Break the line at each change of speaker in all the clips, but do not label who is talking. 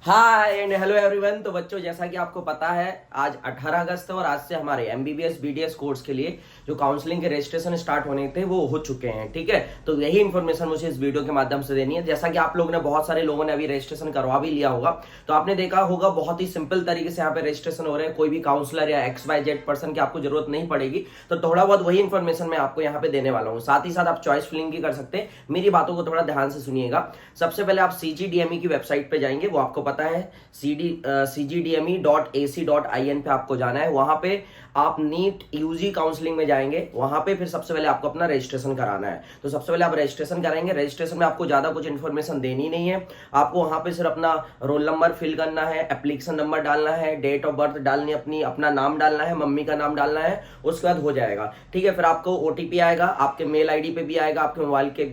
Hi and hello everyone. तो बच्चों, जैसा कि आपको पता है आज 18 अगस्त है और आज से हमारे एमबीबीएस बीडीएस कोर्स के लिए जो काउंसलिंग के रजिस्ट्रेशन स्टार्ट होने थे वो हो चुके हैं। ठीक है, तो यही इन्फॉर्मेशन मुझे इस वीडियो के माध्यम से देनी है। जैसा कि आप लोगों ने बहुत सारे लोगों ने अभी रजिस्ट्रेशन करवा भी लिया होगा, तो आपने देखा होगा बहुत ही सिंपल तरीके से यहाँ पे रजिस्ट्रेशन हो रहे हैं। कोई भी काउंसलर या XYZ पर्सन की आपको जरूरत नहीं पड़ेगी। तो थोड़ा बहुत वही इन्फॉर्मेशन मैं आपको यहाँ पे देने वाला हूँ। साथ ही साथ आप चॉइस फिलिंग भी कर सकते हैं। मेरी बातों को थोड़ा ध्यान से सुनिएगा। सबसे पहले आप CGDME की वेबसाइट पे जाएंगे, वो आपको पता है cgdme.ac.in पे आपको जाना है। वहां पे आप नीट यूजी काउंसलिंग में जाएंगे, वहां पे फिर सबसे पहले आपको अपना रजिस्ट्रेशन कराना है। तो सबसे पहले आप रजिस्ट्रेशन कराएंगे। रजिस्ट्रेशन में आपको ज्यादा कुछ इन्फॉर्मेशन देनी नहीं है। आपको वहां पे सिर्फ अपना रोल नंबर फिल करना है, एप्लीकेशन नंबर डालना है, डेट ऑफ बर्थ डालनी है, अपना नाम डालना है, मम्मी का नाम डालना है, उसके बाद हो जाएगा। ठीक है, फिर आपको OTP आएगा, आपके मेल ID पे भी आएगा, आपके मोबाइल के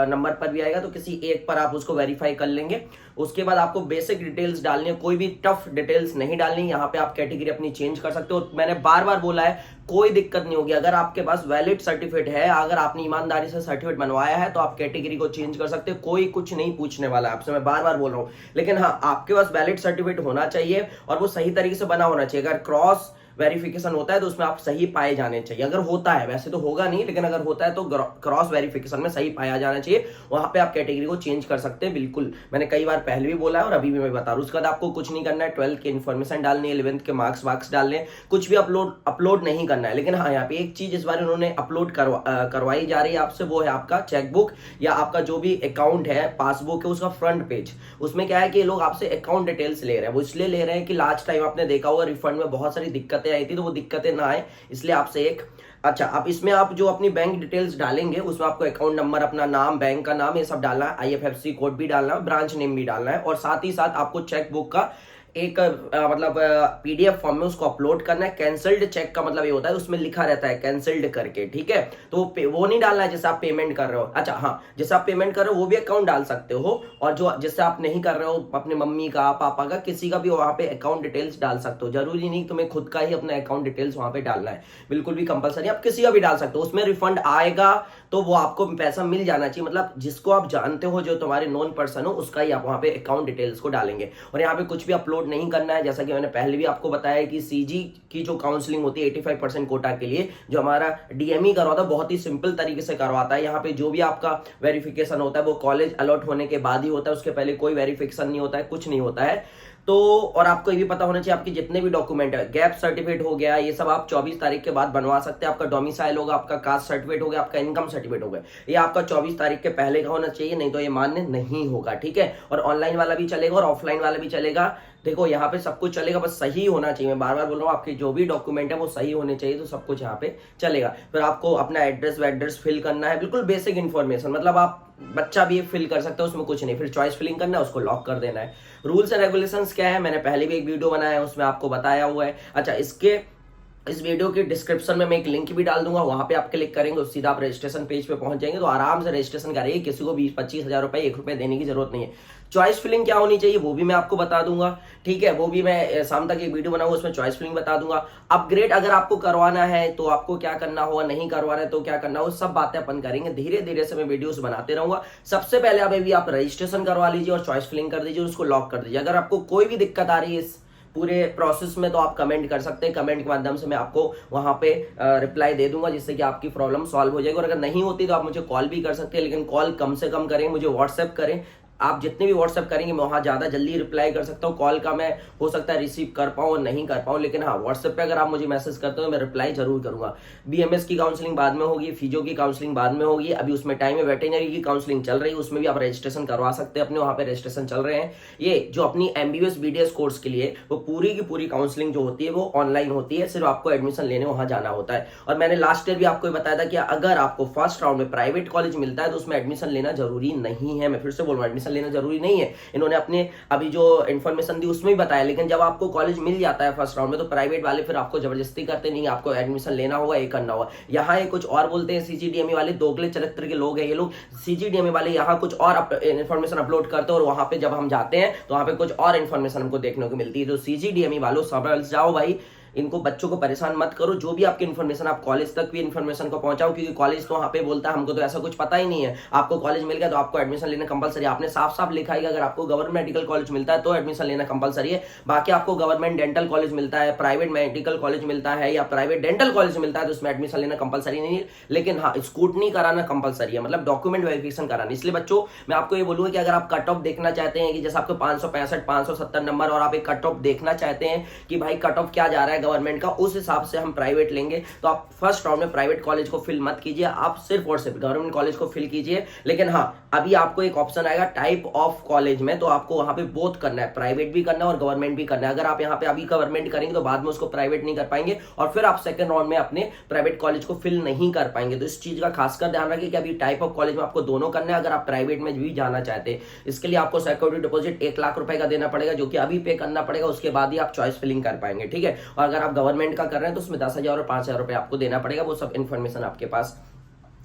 नंबर पर भी आएगा। तो किसी एक पर आप उसको वेरीफाई कर लेंगे। उसके बाद आपको बेसिक डिटेल्स डालनी है, कोई भी टफ डिटेल्स नहीं डालनी। यहाँ पे आप कैटेगरी अपनी चेंज कर सकते हो। मैंने बार बार बोला है, कोई दिक्कत नहीं होगी। अगर आपके पास वैलिड सर्टिफिकेट है, अगर आपने ईमानदारी से सर्टिफिकेट बनवाया है, तो आप कैटेगरी को चेंज कर सकते हो। कोई कुछ नहीं पूछने वाला है आपसे, मैं बार बार बोल रहा हूँ। लेकिन हाँ, आपके पास वैलिड सर्टिफिकेट होना चाहिए और वो सही तरीके से बना होना चाहिए। अगर क्रॉस वेरिफिकेशन होता है तो उसमें आप सही पाए जाने चाहिए। अगर होता है, वैसे तो होगा नहीं, लेकिन अगर होता है तो क्रॉस वेरिफिकेशन में सही पाया जाना चाहिए। वहां पे आप कैटेगरी को चेंज कर सकते हैं। बिल्कुल, मैंने कई बार पहले भी बोला है और अभी भी मैं बता रहा हूँ। उसके बाद आपको कुछ नहीं करना है। 12th की इन्फॉर्मेशन डालनी है, 11th के मार्क्स डालने, कुछ भी अपलोड नहीं करना है। लेकिन हाँ, यहाँ पे एक चीज इस बार उन्होंने अपलोड करवाई जा रही है आपसे, वो है आपका चेकबुक या आपका जो भी अकाउंट है, पासबुक है, उसका फ्रंट पेज। उसमें क्या है कि लोग आपसे अकाउंट डिटेल्स ले रहे हैं। वो इसलिए ले रहे हैं कि लास्ट टाइम आपने देखा होगा रिफंड में बहुत सारी दिक्कतें आई थी, तो वो दिक्कतें ना आए इसलिए आपसे एक अच्छा, आप इसमें आप जो अपनी बैंक डिटेल्स डालेंगे उसमें आपको अकाउंट नंबर, अपना नाम, बैंक का नाम, ये सब डालना है। IFSC कोड भी डालना है, ब्रांच नेम भी डालना है और साथ ही साथ आपको चेकबुक का एक मतलब PDF फॉर्म में उसको अपलोड करना है। कैंसल्ड चेक का मतलब ये होता है, उसमें लिखा रहता है कैंसल्ड करके। ठीक है, तो वो नहीं डालना है जैसे आप पेमेंट कर रहे हो। अच्छा हाँ, जैसे आप पेमेंट कर रहे हो वो भी अकाउंट डाल सकते हो, और जो जैसे आप नहीं कर रहे हो, अपने मम्मी का, पापा का, किसी का भी वहां पे अकाउंट डिटेल्स डाल सकते हो। जरूरी नहीं तुम्हें खुद का ही अपना अकाउंट डिटेल्स वहां पे डालना है, बिल्कुल भी कंपलसरी, आप किसी का भी डाल सकते हो। उसमें रिफंड आएगा तो वो आपको पैसा मिल जाना चाहिए। मतलब जिसको आप जानते हो, जो तुम्हारे नॉन पर्सन हो, उसका ही आप वहां पे अकाउंट डिटेल्स को डालेंगे। और यहाँ पे कुछ भी अपलोड नहीं करना है। जैसा कि मैंने पहले भी आपको बताया कि CG की जो काउंसलिंग होती है 85% कोटा के लिए, जो हमारा DME करवाता है, बहुत ही सिंपल तरीके से करवाता है। यहाँ पे जो भी आपका वेरिफिकेशन होता है वो कॉलेज अलॉट होने के बाद ही होता है, उसके पहले कोई वेरिफिकेशन नहीं होता है, कुछ नहीं होता है। तो और आपको ये भी पता होना चाहिए, आपके जितने भी डॉक्यूमेंट है, गैप सर्टिफिकेट हो गया, ये सब आप 24 तारीख के बाद बनवा सकते हैं। आपका डोमिसाइल होगा, आपका कास्ट सर्टिफिकेट हो गया, आपका इनकम सर्टिफिकेट हो गया, ये आपका 24 तारीख के पहले का होना चाहिए, नहीं तो ये मान्य नहीं होगा। ठीक है, और ऑनलाइन वाला भी चलेगा और ऑफलाइन वाला भी चलेगा। देखो यहाँ पे सब कुछ चलेगा, बस सही होना चाहिए। मैं बार बार बोल रहा हूँ, आपके जो भी डॉक्यूमेंट है वो सही होने चाहिए, तो सब कुछ यहाँ पे चलेगा। फिर आपको अपना एड्रेस फिल करना है, बिल्कुल बेसिक इन्फॉर्मेशन। मतलब आप बच्चा भी फिल कर सकते हो, उसमें कुछ नहीं। फिर चॉइस फिलिंग करना है, उसको लॉक कर देना है। रूल्स एंड रेगुलेशंस क्या है, मैंने पहले भी एक वीडियो बनाया है, उसमें आपको बताया हुआ है। अच्छा, इस वीडियो के डिस्क्रिप्शन में मैं एक लिंक भी डाल दूंगा, वहां पे आप क्लिक करेंगे, उस सीधा आप रजिस्ट्रेशन पेज पे पहुंच जाएंगे। तो आराम से रजिस्ट्रेशन करिए, किसी को 20-25 हजार रुपए, 1 रुपए देने की जरूरत नहीं है। चॉइस फिलिंग क्या होनी चाहिए वो भी मैं आपको बता दूंगा। ठीक है, वो भी मैं शाम तक एक वीडियो बनाऊंगा, उसमें चॉइस फिलिंग बता दूंगा। अपग्रेड अगर आपको करवाना है तो आपको क्या करना होगा, नहीं करवाना है तो क्या करना होगा, सब बातें अपन करेंगे। धीरे धीरे से मैं वीडियोस बनाते रहूंगा। सबसे पहले अभी आप रजिस्ट्रेशन करवा लीजिए और चॉइस फिलिंग कर दीजिए, उसको लॉक कर दीजिए। अगर आपको कोई भी दिक्कत आ रही है इस पूरे प्रोसेस में, तो आप कमेंट कर सकते हैं। कमेंट के माध्यम से मैं आपको वहां पे रिप्लाई दे दूंगा, जिससे कि आपकी प्रॉब्लम सॉल्व हो जाएगी। और अगर नहीं होती तो आप मुझे कॉल भी कर सकते हैं, लेकिन कॉल कम से कम करें, मुझे व्हाट्सएप करें। आप जितने भी व्हाट्सएप करेंगे मैं वहां ज्यादा जल्दी रिप्लाई कर सकता हूँ। कॉल का मैं हो सकता है रिसीव कर पाऊँ और नहीं कर पाऊँ, लेकिन हाँ, व्हाट्सएप पे अगर आप मुझे मैसेज करते हो मैं रिप्लाई जरूर करूंगा। BMS की काउंसलिंग बाद में होगी, फिजियो की काउंसलिंग बाद में होगी, अभी उसमें टाइम है। वेटरनरी की काउंसलिंग चल रही है, उसमें भी आप रजिस्ट्रेशन करवा सकते हैं अपने, वहां पे रजिस्ट्रेशन चल रहे हैं। ये जो अपनी MBBS BDS कोर्स के लिए वो पूरी की पूरी काउंसलिंग जो होती है वो ऑनलाइन होती है, सिर्फ आपको एडमिशन लेने वहां जाना होता है। और मैंने लास्ट ईयर भी आपको बताया था कि अगर आपको फर्स्ट राउंड में प्राइवेट कॉलेज मिलता है तो उसमें एडमिशन लेना जरूरी नहीं है। मैं फिर से बोल रहा हूँ, एडमिशन लेना जरूरी नहीं है। इन्होंने अपने अभी जो इन्फॉर्मेशन दी उसमें भी बताया। लेकिन जब आपको कॉलेज मिल जाता है फर्स्ट राउंड में, तो प्राइवेट वाले फिर आपको जबरदस्ती करते नहीं, आपको एडमिशन लेना होगा, ये करना होगा। यहाँ ये कुछ और बोलते हैं, CGDME वाले दोगले चरित्र के लोग हैं ये लोग। CGDME वाले यहाँ कुछ और इन्फॉर्मेशन अपलोड करते हैं और वहां पे जब हम जाते हैं तो वहां पे कुछ और इन्फॉर्मेशन हमको देखने को मिलती है। तो CGDME वालों समझ जाओ भाई, इनको बच्चों को परेशान मत करो। जो भी आपकी इन्फॉर्मेशन, आप कॉलेज तक भी इन्फॉर्मेशन को पहुंचाओ, क्योंकि कॉलेज तो वहां पे बोलता है हमको तो ऐसा कुछ पता ही नहीं है। आपको कॉलेज मिल गया तो आपको एडमिशन लेना कंपलसरी। आपने साफ साफ लिखा है कि अगर आपको गवर्नमेंट मेडिकल कॉलेज मिलता है तो एडमिशन लेना कंपलसरी है। बाकी आपको गवर्नमेंट डेंटल कॉलेज मिलता है, प्राइवेट मेडिकल कॉलेज मिलता है या प्राइवेट डेंटल कॉलेज मिलता है तो उसमें एडमिशन लेना कंपलसरी नहीं है। लेकिन हाँ, स्कूटनी कराना कंपलसरी है, मतलब डॉक्यूमेंट वेरिफिकेशन कराना। इसलिए बच्चों मैं आपको ये बोलूंगा कि अगर आप कट ऑफ देखना चाहते हैं कि जैसे आपको 565 570 नंबर और आप एक कट ऑफ देखना चाहते हैं कि भाई कट ऑफ क्या जा रहा है गवर्नमेंट का, उस हिसाब से हम प्राइवेट लेंगे, तो आप फर्स्ट राउंड में प्राइवेट कॉलेज को फिल मत कीजिए, आप सिर्फ और सिर्फ गवर्नमेंट कॉलेज को फिल कीजिए। लेकिन हाँ, अभी आपको एक ऑप्शन आएगा टाइप ऑफ कॉलेज में, तो आपको वहां पे बोथ करना है, प्राइवेट भी करना है और गवर्नमेंट भी करना है। अगर आप यहाँ पे अभी गवर्नमेंट करेंगे तो बाद में उसको प्राइवेट नहीं कर पाएंगे और फिर आप सेकंड राउंड में अपने प्राइवेट कॉलेज को फिल नहीं कर पाएंगे। तो इस चीज का खासकर ध्यान रखिए कि अभी टाइप ऑफ कॉलेज में आपको दोनों करना है। अगर आप प्राइवेट में भी जाना चाहते हैं, इसके लिए आपको सिक्योरिटी डिपॉजिट 1 लाख रुपए का देना पड़ेगा, जो कि अभी पे करना पड़ेगा, उसके बाद ही आप चॉइस फिलिंग कर पाएंगे, ठीक है। और अगर आप गवर्नमेंट का कर रहे हैं तो उसमें 10,000 और 5,000 रुपए आपको देना पड़ेगा। वो सब इन्फॉर्मेशन आपके पास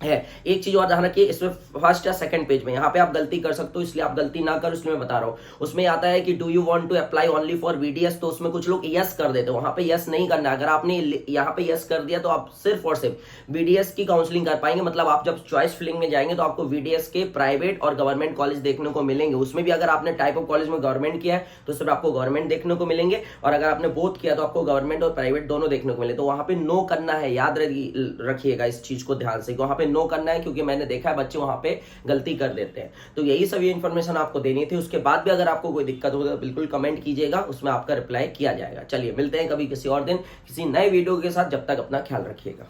है। एक चीज और ध्यान रखिए, इसमें फर्स्ट या सेकंड पेज में यहाँ पे आप गलती कर सकते हो, इसलिए आप गलती ना करो, इसलिए मैं बता रहा हूँ। उसमें आता है कि do you want to apply only for VDS, तो उसमें कुछ लोग यस कर देते हैं, वहां पे यस नहीं करना है। अगर आपने यहाँ पे यस कर दिया तो आप सिर्फ और सिर्फ वीडीएस की काउंसलिंग कर पाएंगे। मतलब आप जब चॉइस फिलिंग में जाएंगे तो आपको वीडीएस के प्राइवेट और गवर्नमेंट कॉलेज देखने को मिलेंगे। उसमें भी अगर आपने टाइप ऑफ कॉलेज में गवर्नमेंट किया है तो सिर्फ आपको गवर्नमेंट देखने को मिलेंगे, और अगर आपने बोथ किया तो आपको गवर्नमेंट और प्राइवेट दोनों देखने को मिले। तो वहां पे नो करना है, याद रखिएगा इस चीज को ध्यान से, वहां पे नो करना है, क्योंकि मैंने देखा है बच्चे वहां पे गलती कर देते हैं। तो यही सब इन्फॉर्मेशन आपको देनी थी। उसके बाद भी अगर आपको कोई दिक्कत हो तो बिल्कुल कमेंट कीजिएगा, उसमें आपका रिप्लाई किया जाएगा। चलिए मिलते हैं कभी किसी और दिन किसी नए वीडियो के साथ, जब तक अपना ख्याल रखिएगा।